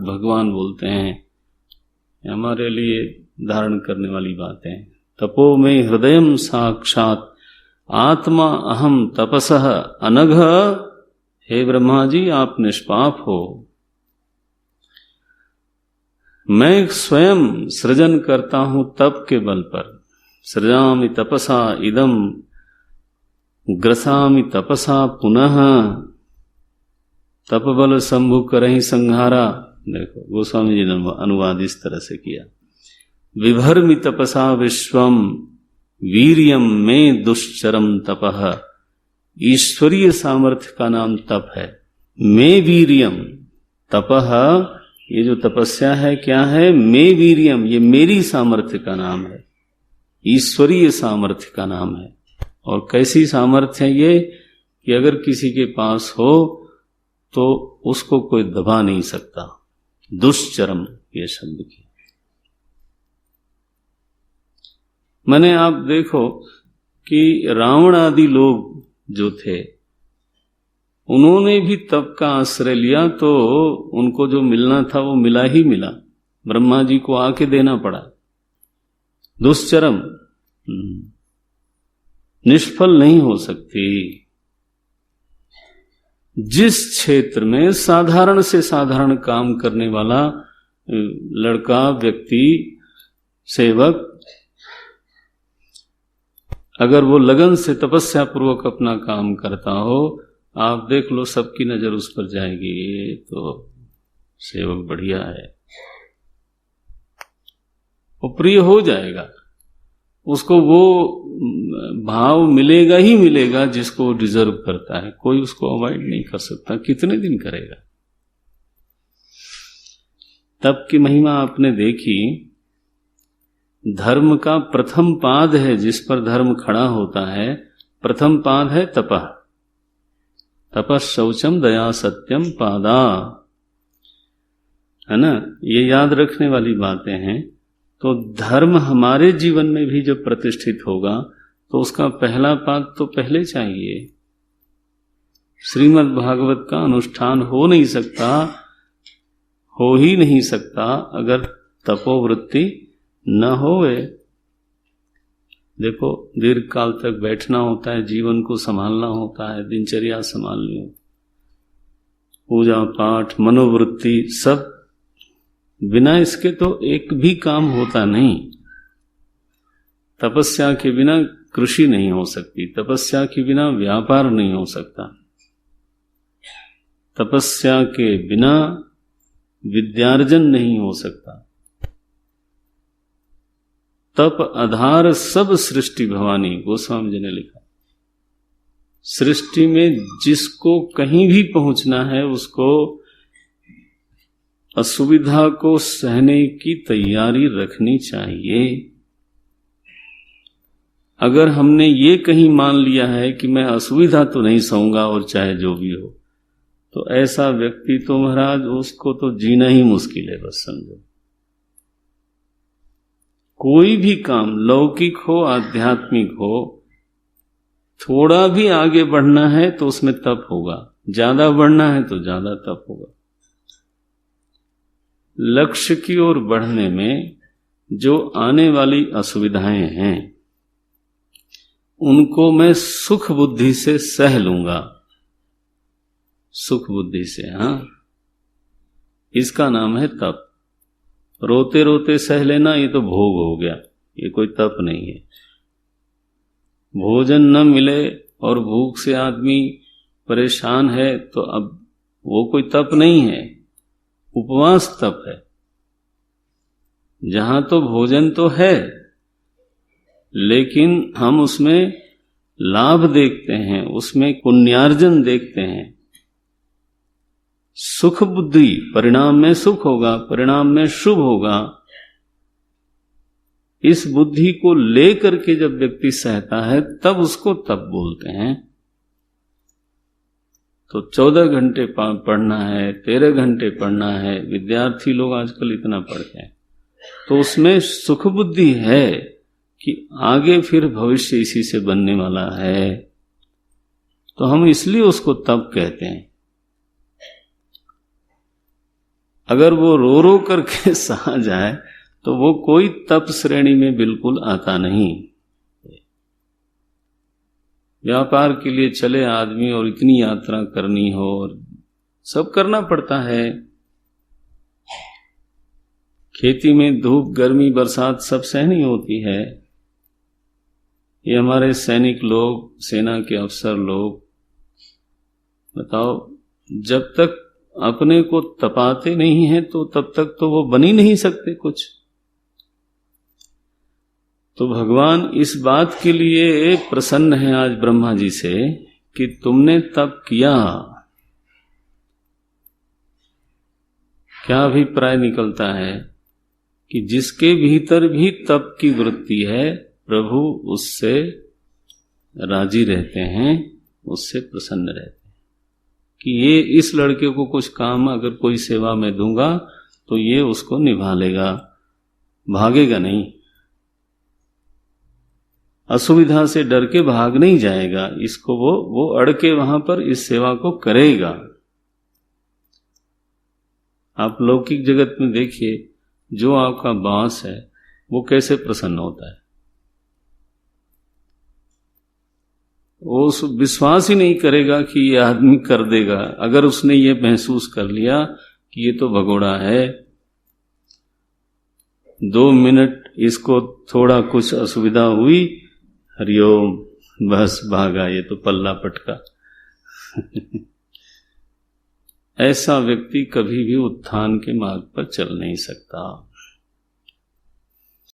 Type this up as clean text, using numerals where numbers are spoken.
भगवान बोलते हैं, हमारे लिए धारण करने वाली बातें हैं। तपो में हृदयम साक्षात आत्मा अहम तपसः अनघ। हे ब्रह्मा जी, आप निष्पाप हो। मैं स्वयं सृजन करता हूं तप के बल पर। सृजामि तपसा इदम ग्रसामि तपसा पुनः। तप बल शंभु करहि संहारा। देखो गोस्वामी जी ने अनुवाद इस तरह से किया। विभर्मि तपसा विश्वम वीर्यम में दुश्चरम तपः। ईश्वरीय सामर्थ्य का नाम तप है। में वीर्यम तपः, ये जो तपस्या है क्या है? में वीर्यम, ये मेरी सामर्थ्य का नाम है, ईश्वरीय सामर्थ्य का नाम है। और कैसी सामर्थ्य है ये कि अगर किसी के पास हो तो उसको कोई दबा नहीं सकता। दुश्चरम ये शब्द की मैंने, आप देखो कि रावण आदि लोग जो थे उन्होंने भी तप का आश्रय लिया तो उनको जो मिलना था वो मिला ही मिला। ब्रह्मा जी को आके देना पड़ा। दुश्चरम निष्फल नहीं हो सकती। जिस क्षेत्र में साधारण से साधारण काम करने वाला लड़का, व्यक्ति, सेवक, अगर वो लगन से तपस्या पूर्वक अपना काम करता हो, आप देख लो सबकी नजर उस पर जाएगी, ये तो सेवक बढ़िया है, वो प्रिय हो जाएगा, उसको वो भाव मिलेगा ही मिलेगा जिसको डिजर्व करता है। कोई उसको अवॉइड नहीं कर सकता। कितने दिन करेगा? तप की महिमा आपने देखी। धर्म का प्रथम पाद है, जिस पर धर्म खड़ा होता है, प्रथम पाद है तपः। तपः शौचम दया सत्यम पादा, है ना? ये याद रखने वाली बातें हैं। तो धर्म हमारे जीवन में भी जब प्रतिष्ठित होगा तो उसका पहला पाद तो पहले चाहिए। श्रीमद् भागवत का अनुष्ठान हो नहीं सकता, हो ही नहीं सकता अगर तपोवृत्ति न होवे। देखो दीर्घ काल तक बैठना होता है, जीवन को संभालना होता है, दिनचर्या संभालनी हो, पूजा पाठ, मनोवृत्ति, सब बिना इसके तो एक भी काम होता नहीं। तपस्या के बिना कृषि नहीं हो सकती, तपस्या के बिना व्यापार नहीं हो सकता, तपस्या के बिना विद्यार्जन नहीं हो सकता। तप आधार सब सृष्टि भवानी, गोस्वामी जी ने लिखा। सृष्टि में जिसको कहीं भी पहुंचना है उसको असुविधा को सहने की तैयारी रखनी चाहिए। अगर हमने ये कहीं मान लिया है कि मैं असुविधा तो नहीं सहूंगा और चाहे जो भी हो, तो ऐसा व्यक्ति तो महाराज उसको तो जीना ही मुश्किल है। बस समझो, कोई भी काम लौकिक हो आध्यात्मिक हो, थोड़ा भी आगे बढ़ना है तो उसमें तप होगा, ज्यादा बढ़ना है तो ज्यादा तप होगा। लक्ष्य की ओर बढ़ने में जो आने वाली असुविधाएं हैं उनको मैं सुख बुद्धि से सह लूंगा, सुख बुद्धि से। हाँ, इसका नाम है तप। रोते रोते सह लेना ये तो भोग हो गया, ये कोई तप नहीं है। भोजन न मिले और भूख से आदमी परेशान है तो अब वो कोई तप नहीं है, उपवास तप है। जहां तो भोजन तो है लेकिन हम उसमें लाभ देखते हैं, उसमें पुण्यार्जन देखते हैं। सुख बुद्धि, परिणाम में सुख होगा, परिणाम में शुभ होगा। इस बुद्धि को लेकर के जब व्यक्ति सहता है तब उसको तप बोलते हैं। तो 14 घंटे पढ़ना है, 13 घंटे पढ़ना है, विद्यार्थी लोग आजकल इतना पढ़ते हैं, तो उसमें सुख बुद्धि है कि आगे फिर भविष्य इसी से बनने वाला है, तो हम इसलिए उसको तप कहते हैं। अगर वो रो रो करके सहा जाए तो वो कोई तप श्रेणी में बिल्कुल आता नहीं। व्यापार के लिए चले आदमी और इतनी यात्रा करनी हो और सब करना पड़ता है, खेती में धूप गर्मी बरसात सब सहनी होती है। ये हमारे सैनिक लोग, सेना के अफसर लोग, बताओ जब तक अपने को तपाते नहीं हैं तो तब तक तो वो बन ही नहीं सकते कुछ। तो भगवान इस बात के लिए प्रसन्न है आज ब्रह्मा जी से कि तुमने तप किया। क्या अभिप्राय निकलता है कि जिसके भीतर भी तप की वृत्ति है प्रभु उससे राजी रहते हैं, उससे प्रसन्न रहते हैं कि ये इस लड़के को कुछ काम अगर कोई सेवा में दूंगा तो ये उसको निभा लेगा, भागेगा नहीं, असुविधा से डर के भाग नहीं जाएगा, इसको वो अड़ के वहां पर इस सेवा को करेगा। आप लौकिक जगत में देखिए, जो आपका बॉस है वो कैसे प्रसन्न होता है, वो विश्वास ही नहीं करेगा कि ये आदमी कर देगा। अगर उसने ये महसूस कर लिया कि ये तो भगोड़ा है, 2 मिनट इसको थोड़ा कुछ असुविधा हुई, हरिओम, बस भागा, ये तो पल्ला पटका। ऐसा व्यक्ति कभी भी उत्थान के मार्ग पर चल नहीं सकता।